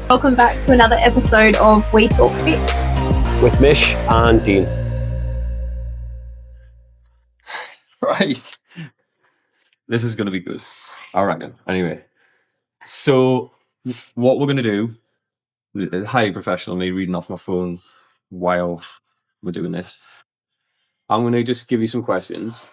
Welcome back to another episode of We Talk Fit with Mish and Dean. Right. This is going to be good, I reckon. Anyway, so what we're going to do, highly professional, me reading off my phone while we're doing this. I'm going to just give you some questions.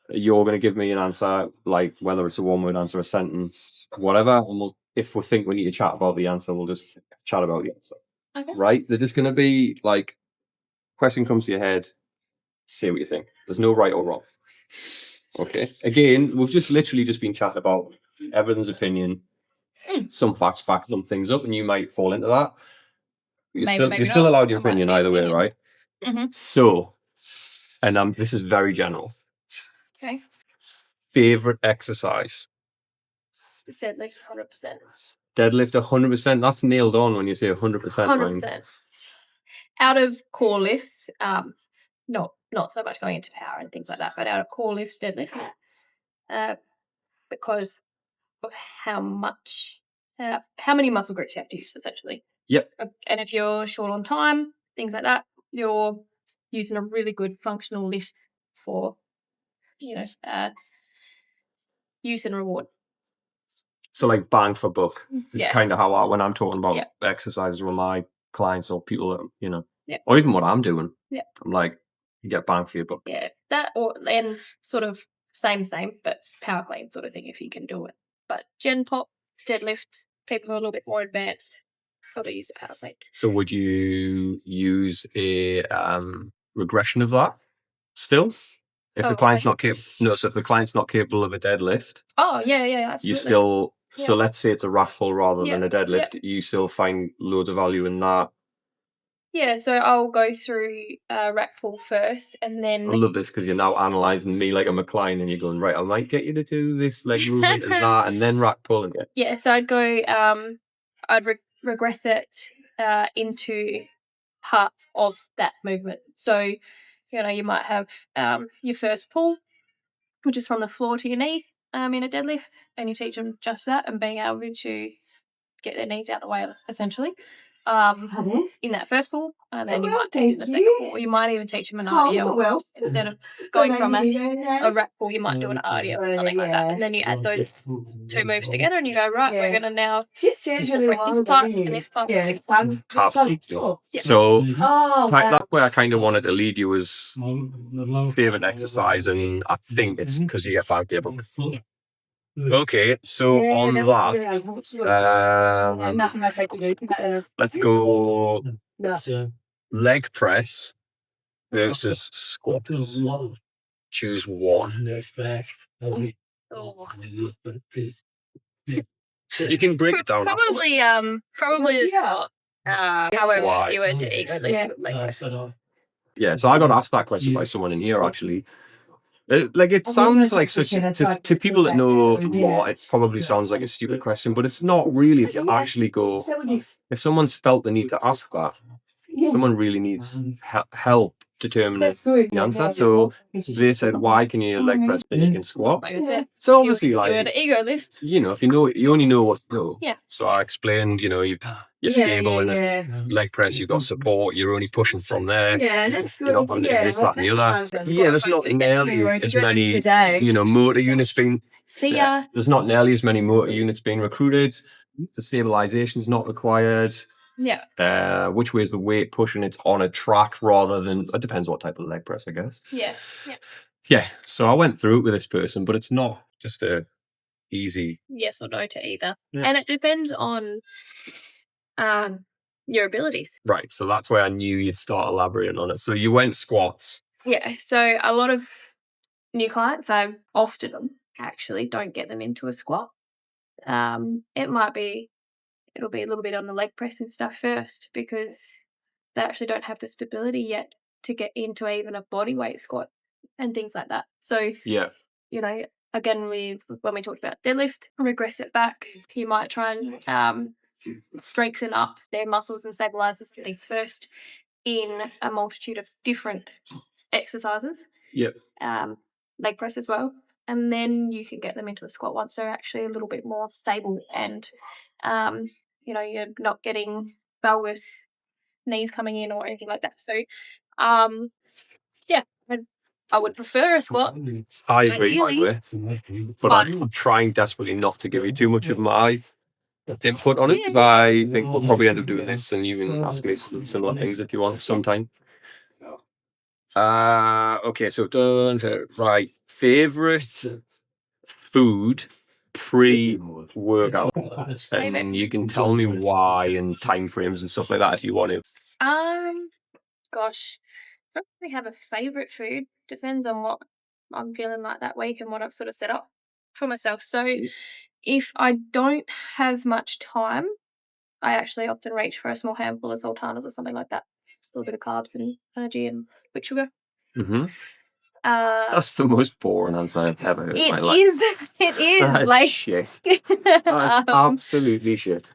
You're going to give me an answer, like whether it's a one-word answer, a sentence, whatever. And if we think we need to chat about the answer, we'll just chat about the answer. Okay. Right? They're just going to be like, question comes to your head, say what you think. There's no right or wrong. Okay. Again, we've just literally been chatting about everyone's opinion. Some facts back some things up, and you might fall into that. You're still allowed your opinion either way, right? Mm-hmm. So, and this is very general. Okay. Favorite exercise? Deadlift 100%. Deadlift 100%. That's nailed on when you say 100%. 100%. Out of core lifts, not so much going into power and things like that, but out of core lifts, deadlift, because of how many muscle groups you have to use, essentially. Yep. And if you're short on time, things like that, you're using a really good functional lift for, use and reward. So like bang for buck. It's kind of how when I'm talking about exercises with my clients or people that, or even what I'm doing. Yeah. I'm like, you get bang for your buck. Yeah, that and sort of same, but power clean sort of thing if you can do it. But gen pop, deadlift, people who are a little bit more advanced, got to use a power clean. So would you use a regression of that still? If the client's not capable, so if the client's not capable of a deadlift, absolutely. You still, so let's say it's a rack pull rather than a deadlift, you still find loads of value in that. Yeah, so I'll go through rack pull first, and then I love this because you're now analysing me like a McLean, and you're going, right, I might get you to do this leg movement and that, and then rack pull and yeah. So I'd go, I'd regress it into parts of that movement. So you might have your first pull, which is from the floor to your knee in a deadlift, and you teach them just that and being able to get their knees out the way, essentially, in that first pull. And then you might teach them the second pull, or you might even teach them an RDL. Instead of going from a rack pull, you might do an RDL, something like that. And then you add those two moves together and you go, right, we're going to now incorporate this part and this part. So that's where I kind of wanted to lead you was favourite exercise, and I think it's because you get 5 people. Okay, so on that, let's go leg press versus squats. Choose one. You can break it down. Probably the squat. However, you went to ego lift leg press. Yeah, so I got asked that question by someone in here actually. It sounds like such to people that know more, it probably sounds like a stupid question, but it's not really. If you actually go, if someone's felt the need to ask that, someone really needs help determining the answer. So they said, "Why can you leg press and you can squat?" So obviously, you're an ego lift. If you only know what to know. Yeah. So I explained, you're stable in a leg press, you've got support, you're only pushing from there. You're not having to do this, that, and the other. There's not nearly as many, motor units being. There's not nearly as many motor units being recruited. The stabilization's not required. Yeah. Which way is the weight pushing? It's on a track rather than. It depends what type of leg press, I guess. Yeah. Yeah. So I went through it with this person, but it's not just a easy yes or no to either, and it depends on your abilities. Right. So that's where I knew you'd start elaborating on it. So you went squats. Yeah. So a lot of new clients, I've often actually don't get them into a squat. It'll be a little bit on the leg press and stuff first because they actually don't have the stability yet to get into even a body weight squat and things like that. So, again, when we talked about deadlift, regress it back, you might try and strengthen up their muscles and stabilizers and things first in a multitude of different exercises. Yep. Leg press as well. and then you can get them into a squat once they're actually a little bit more stable and, you're not getting valgus knees coming in or anything like that. So, yeah, I would prefer a squat. I agree, by the ideally, way. But I'm trying desperately not to give you too much of my input on it. 'Cause I think we'll probably end up doing this, and you can ask me some similar things if you want sometime. Okay, so done. Right, favorite food pre-workout, and you can tell me why and time frames and stuff like that if you want to. Gosh, I don't really have a favorite food. Depends on what I'm feeling like that week and what I've sort of set up for myself. So, if I don't have much time, I actually often reach for a small handful of sultanas or something like that. A little bit of carbs and energy and quick sugar. Mm-hmm. Uh, That's the most boring answer I've ever heard in my it life. is. It is That's like shit. That's absolutely shit.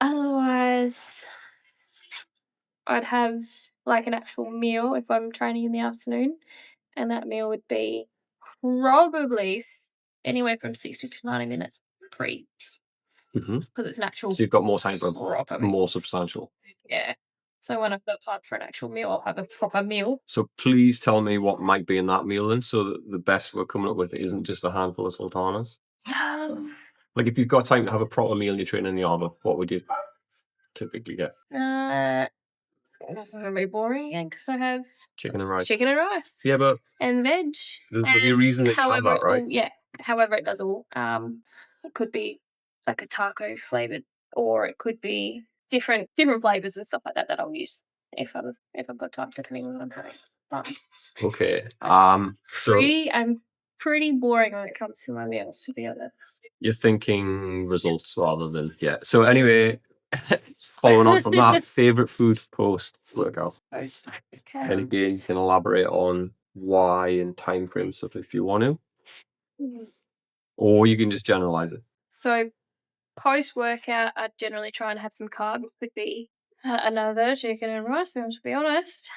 Otherwise, I'd have like an actual meal if I'm training in the afternoon, and that meal would be probably anywhere from 60 to 90 minutes pre, Mm-hmm. because it's an actual So you've got more time for proper meal. more substantial. Yeah. So when I've got time for an actual meal, I'll have a proper meal. So please tell me what might be in that meal then, so that the best we're coming up with isn't just a handful of sultanas. Like if you've got time to have a proper meal and you're training in the armor, what would you typically get? This is gonna be boring again because I have Chicken and rice. chicken and rice. Yeah, but And veg. there's got to be a reason that you have However, that, right? however it does all. It could be like a taco flavored, or it could be different flavors and stuff like that that I'll use if I've got time, depending on what I'm doing. But Okay. So I'm pretty boring when it comes to my meals, to be honest. you're thinking results rather than So anyway, following on from that, favorite food post workout. Okay. And again, you can elaborate on why and time frame stuff if you want to, or you can just generalize it. So post workout, I generally try and have some carbs. Could be another chicken and rice meal, to be honest,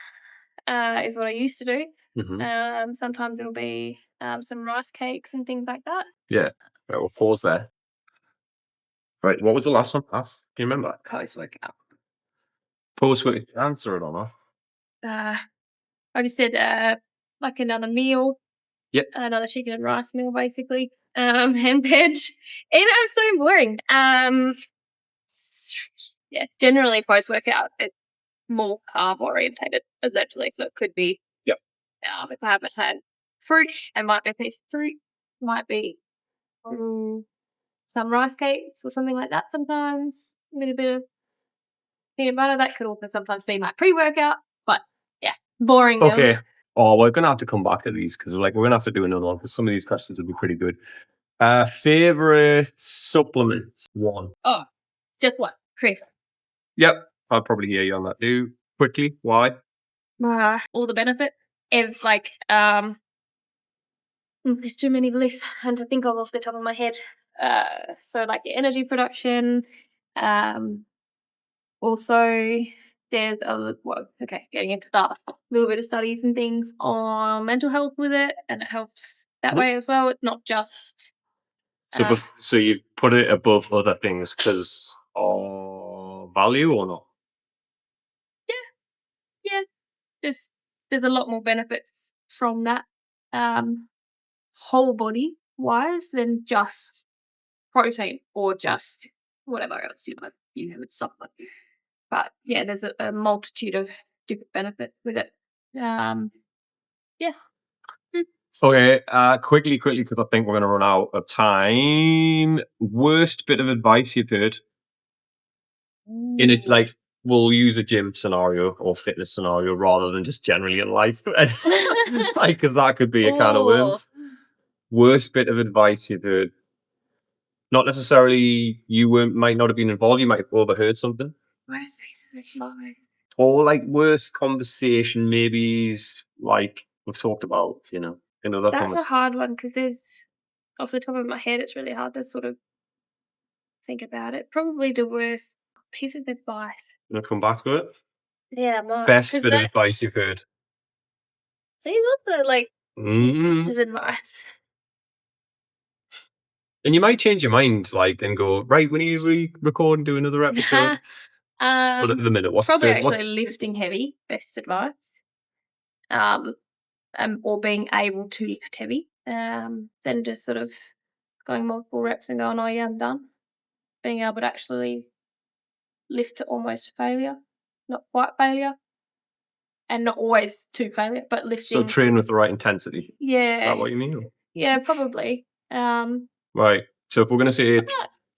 is what I used to do. Mm-hmm. Sometimes it'll be some rice cakes and things like that. Yeah. Right, we'll pause there. Right, what was the last one? Can you remember? Post workout. Post workout. Answer it on I just said like another meal. Yep. Another chicken and rice meal, basically. And veg. It's so boring. Yeah, generally post workout it's more carb orientated, essentially. So it could be if I haven't had fruit, it might be a piece of fruit, might be some rice cakes or something like that sometimes. A little bit of peanut butter. That could also sometimes be my pre-workout. But yeah, boring meal. Okay. Oh, we're going to have to come back to these because we're going to have to do another one because some of these questions would be pretty good. Favorite supplement? One. Oh, just what? Crazy. Yep. I'll probably hear you on that too. Quickly, why? All the benefit. It's like there's too many lists and to think of off the top of my head. So like your energy production. Also there's getting into that, a little bit of studies and things on mental health with it, and it helps that way as well. It's not just so you put it above other things because of value or not? Yeah. Just there's a lot more benefits from that whole body wise than just protein or just whatever else it's supplement. But yeah, there's a multitude of different benefits with it. Yeah. Okay, quickly, because I think we're going to run out of time. Worst bit of advice you've heard? In it, like, we'll use a gym scenario or fitness scenario rather than just generally in life. Like, because that could be a can of worms. Worst bit of advice you've heard? Not necessarily might not have been involved, you might have overheard something. Worst piece of advice. Or like worst conversation, maybe like we've talked about, in other That's a hard one because there's, off the top of my head, it's really hard to sort of think about it. Probably the worst piece of advice. You want to come back to it? Yeah, I might. Best bit of advice you've heard? These are the pieces of advice. And you might change your mind, like, and go, right, we need to re-record and do another episode. But at the minute, what's Probably the, actually lifting heavy, best advice. Or being able to lift heavy. Then just sort of going multiple reps and going, oh yeah, I'm done. Being able to actually lift to almost failure, not quite failure, and not always to failure, but so lifting. train with the right intensity? Is Yeah, that what you mean? yeah, probably. Right. So if we're gonna say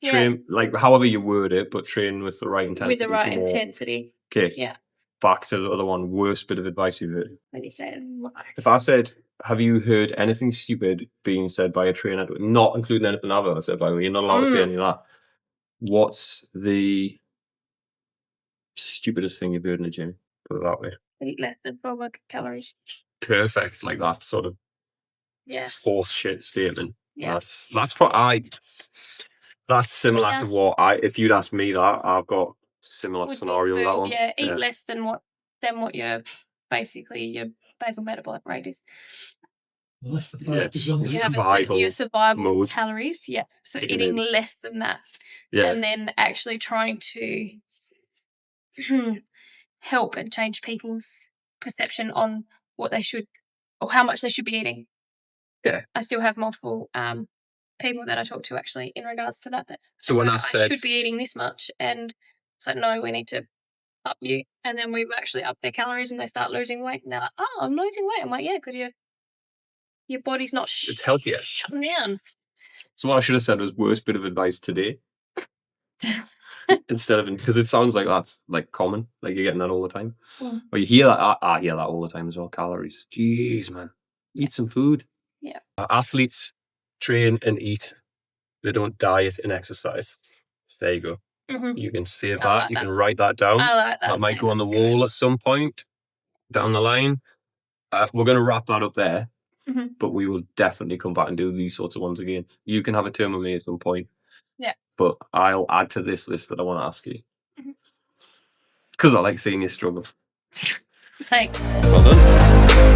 Yeah, train, like however you word it, but train with the right with intensity. the right is more- intensity. Okay. Yeah. Back to the other one. Worst bit of advice you've heard. When you say it. If I said, have you heard anything stupid being said by a trainer, not including anything I've ever said, by the way, you're not allowed to say any of that. What's the stupidest thing you've heard in a gym? Put it that way. Eat less than 400 calories. Perfect. Like that sort of Yeah. horse shit statement. Yeah. That's what that's similar to what if you'd asked me that, I've got similar Would scenario with that one. Yeah, eat less than what your basically your basal metabolic rate is. Yes, You have your survival mode. calories, yeah. So Kicking eating in. less than that. Yeah. And then actually trying to help and change people's perception on what they should or how much they should be eating. Yeah. I still have multiple people that I talk to actually in regards to that. So when I said should be eating this much, and so no, we need to up you, and then we've actually upped their calories, and they start losing weight, and they're like, "Oh, I'm losing weight." I'm like, "Yeah, because your body's not it's healthier. shutting down." So what I should have said was worst bit of advice today. Instead of, because it sounds like that's like common, like you're getting that all the time. Or you hear that. I hear that all the time as well. Calories. Jeez, man. Eat some food. Yeah. Athletes train and eat. They don't diet and exercise. There you go. Mm-hmm. You can save I that. like You that. can write that down. I like that. That might go on the wall at some point down the line. We're going to wrap that up there, but we will definitely come back and do these sorts of ones again. You can have a turn with me at some point. Yeah. But I'll add to this list that I want to ask you. Because I like seeing you struggle. Thanks. Well done.